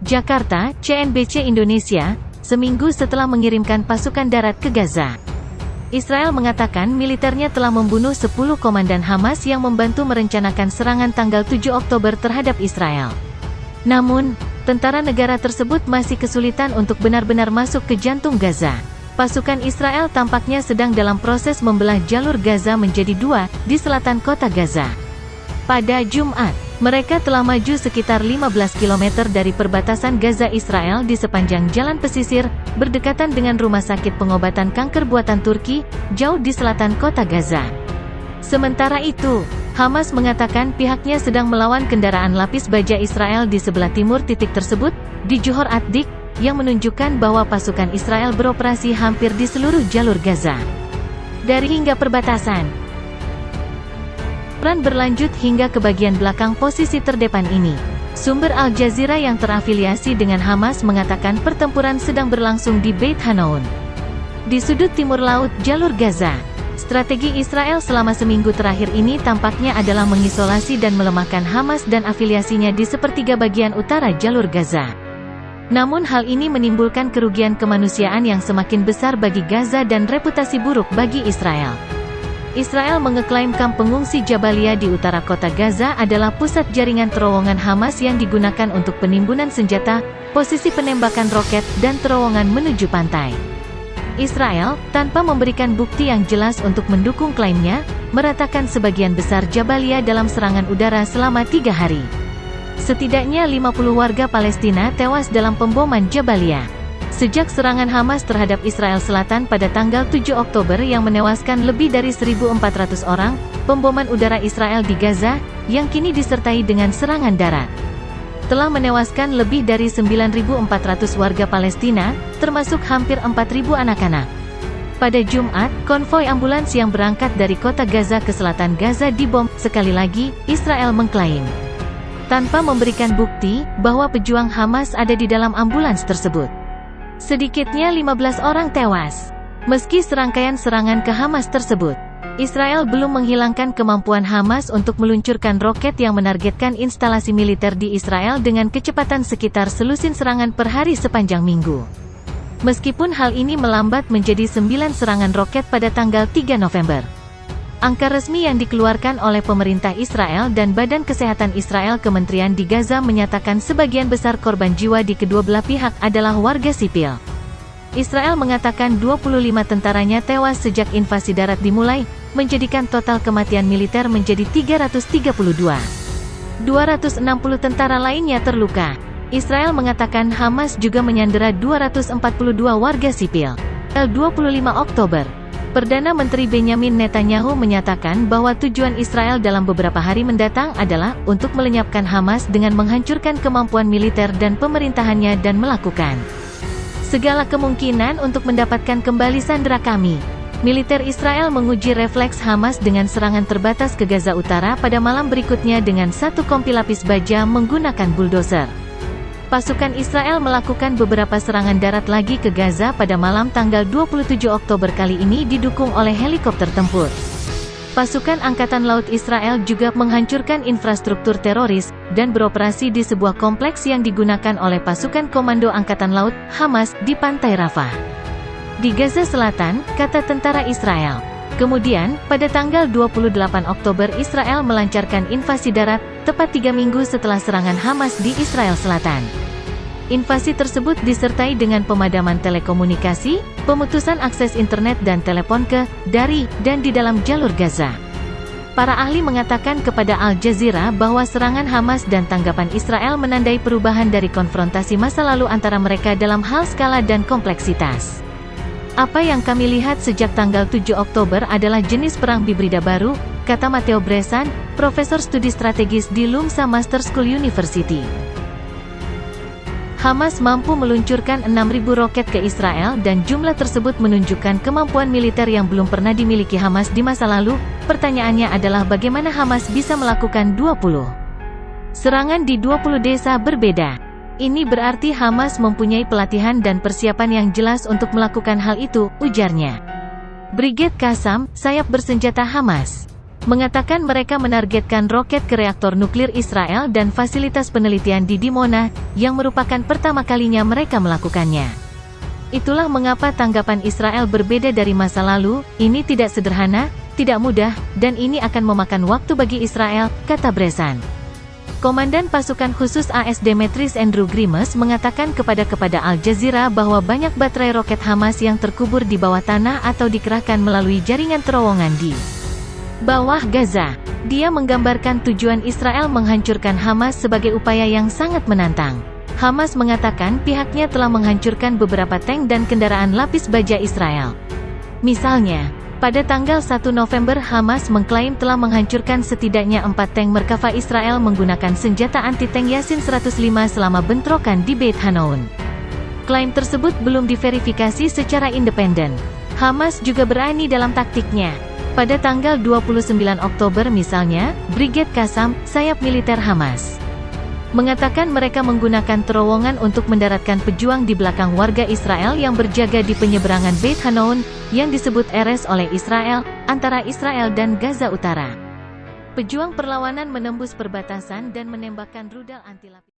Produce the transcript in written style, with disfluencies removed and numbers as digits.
Jakarta, CNBC Indonesia, seminggu setelah mengirimkan pasukan darat ke Gaza. Israel mengatakan militernya telah membunuh 10 komandan Hamas yang membantu merencanakan serangan tanggal 7 Oktober terhadap Israel. Namun, tentara negara tersebut masih kesulitan untuk benar-benar masuk ke jantung Gaza. Pasukan Israel tampaknya sedang dalam proses membelah jalur Gaza menjadi dua, di selatan kota Gaza. Pada Jumat, mereka telah maju sekitar 15 km dari perbatasan Gaza Israel di sepanjang jalan pesisir, berdekatan dengan rumah sakit pengobatan kanker buatan Turki, jauh di selatan kota Gaza. Sementara itu, Hamas mengatakan pihaknya sedang melawan kendaraan lapis baja Israel di sebelah timur titik tersebut, di Johor Atdik, yang menunjukkan bahwa pasukan Israel beroperasi hampir di seluruh jalur Gaza. Dari hingga perbatasan, perang berlanjut hingga ke bagian belakang posisi terdepan ini. Sumber Al Jazeera yang terafiliasi dengan Hamas mengatakan pertempuran sedang berlangsung di Beit Hanoun, di sudut timur laut jalur Gaza. Strategi Israel selama seminggu terakhir ini tampaknya adalah mengisolasi dan melemahkan Hamas dan afiliasinya di sepertiga bagian utara jalur Gaza. Namun hal ini menimbulkan kerugian kemanusiaan yang semakin besar bagi Gaza dan reputasi buruk bagi Israel. Israel mengeklaim kamp pengungsi Jabalia di utara kota Gaza adalah pusat jaringan terowongan Hamas yang digunakan untuk penimbunan senjata, posisi penembakan roket, dan terowongan menuju pantai. Israel, tanpa memberikan bukti yang jelas untuk mendukung klaimnya, meratakan sebagian besar Jabalia dalam serangan udara selama 3 hari. Setidaknya 50 warga Palestina tewas dalam pemboman Jabalia. Sejak serangan Hamas terhadap Israel Selatan pada tanggal 7 Oktober yang menewaskan lebih dari 1.400 orang, pemboman udara Israel di Gaza, yang kini disertai dengan serangan darat, telah menewaskan lebih dari 9.400 warga Palestina, termasuk hampir 4.000 anak-anak. Pada Jumat, konvoi ambulans yang berangkat dari kota Gaza ke selatan Gaza dibom. Sekali lagi, Israel mengklaim, tanpa memberikan bukti, bahwa pejuang Hamas ada di dalam ambulans tersebut. Sedikitnya 15 orang tewas. Meski serangkaian serangan ke Hamas tersebut, Israel belum menghilangkan kemampuan Hamas untuk meluncurkan roket yang menargetkan instalasi militer di Israel dengan kecepatan sekitar selusin serangan per hari sepanjang minggu. Meskipun hal ini melambat menjadi 9 serangan roket pada tanggal 3 November. Angka resmi yang dikeluarkan oleh pemerintah Israel dan Badan Kesehatan Israel Kementerian di Gaza menyatakan sebagian besar korban jiwa di kedua belah pihak adalah warga sipil. Israel mengatakan 25 tentaranya tewas sejak invasi darat dimulai, menjadikan total kematian militer menjadi 332. 260 tentara lainnya terluka. Israel mengatakan Hamas juga menyandera 242 warga sipil. 25 Oktober, Perdana Menteri Benyamin Netanyahu menyatakan bahwa tujuan Israel dalam beberapa hari mendatang adalah untuk melenyapkan Hamas dengan menghancurkan kemampuan militer dan pemerintahannya dan melakukan segala kemungkinan untuk mendapatkan kembali sandera kami. Militer Israel menguji refleks Hamas dengan serangan terbatas ke Gaza Utara pada malam berikutnya dengan satu kompi lapis baja menggunakan bulldozer. Pasukan Israel melakukan beberapa serangan darat lagi ke Gaza pada malam tanggal 27 Oktober kali ini didukung oleh helikopter tempur. Pasukan Angkatan Laut Israel juga menghancurkan infrastruktur teroris, dan beroperasi di sebuah kompleks yang digunakan oleh pasukan Komando Angkatan Laut, Hamas, di pantai Rafah, di Gaza Selatan, kata tentara Israel. Kemudian, pada tanggal 28 Oktober Israel melancarkan invasi darat, tepat 3 minggu setelah serangan Hamas di Israel Selatan. Invasi tersebut disertai dengan pemadaman telekomunikasi, pemutusan akses internet dan telepon ke, dari, dan di dalam jalur Gaza. Para ahli mengatakan kepada Al Jazeera bahwa serangan Hamas dan tanggapan Israel menandai perubahan dari konfrontasi masa lalu antara mereka dalam hal skala dan kompleksitas. Apa yang kami lihat sejak tanggal 7 Oktober adalah jenis perang hibrida baru, kata Matteo Bressan, profesor studi strategis di LUMSA Master School University. Hamas mampu meluncurkan 6.000 roket ke Israel dan jumlah tersebut menunjukkan kemampuan militer yang belum pernah dimiliki Hamas di masa lalu. Pertanyaannya adalah bagaimana Hamas bisa melakukan 20 serangan di 20 desa berbeda. Ini berarti Hamas mempunyai pelatihan dan persiapan yang jelas untuk melakukan hal itu, ujarnya. Brigade Qassam, sayap bersenjata Hamas. mengatakan mereka menargetkan roket ke reaktor nuklir Israel dan fasilitas penelitian di Dimona, yang merupakan pertama kalinya mereka melakukannya. Itulah mengapa tanggapan Israel berbeda dari masa lalu. Ini tidak sederhana, tidak mudah, dan ini akan memakan waktu bagi Israel, kata Bresan. Komandan Pasukan Khusus AS Demetris Andrew Grimes mengatakan kepada Al Jazeera bahwa banyak baterai roket Hamas yang terkubur di bawah tanah atau dikerahkan melalui jaringan terowongan di bawah Gaza. Dia menggambarkan tujuan Israel menghancurkan Hamas sebagai upaya yang sangat menantang. Hamas mengatakan pihaknya telah menghancurkan beberapa tank dan kendaraan lapis baja Israel. Misalnya, pada tanggal 1 November Hamas mengklaim telah menghancurkan setidaknya 4 tank Merkava Israel menggunakan senjata anti-tank Yasin 105 selama bentrokan di Beit Hanoun. Klaim tersebut belum diverifikasi secara independen. Hamas juga berani dalam taktiknya. Pada tanggal 29 Oktober misalnya, Brigade Qassam, sayap militer Hamas, mengatakan mereka menggunakan terowongan untuk mendaratkan pejuang di belakang warga Israel yang berjaga di penyeberangan Beit Hanoun, yang disebut Erez oleh Israel, antara Israel dan Gaza Utara. Pejuang perlawanan menembus perbatasan dan menembakkan rudal anti-lapis.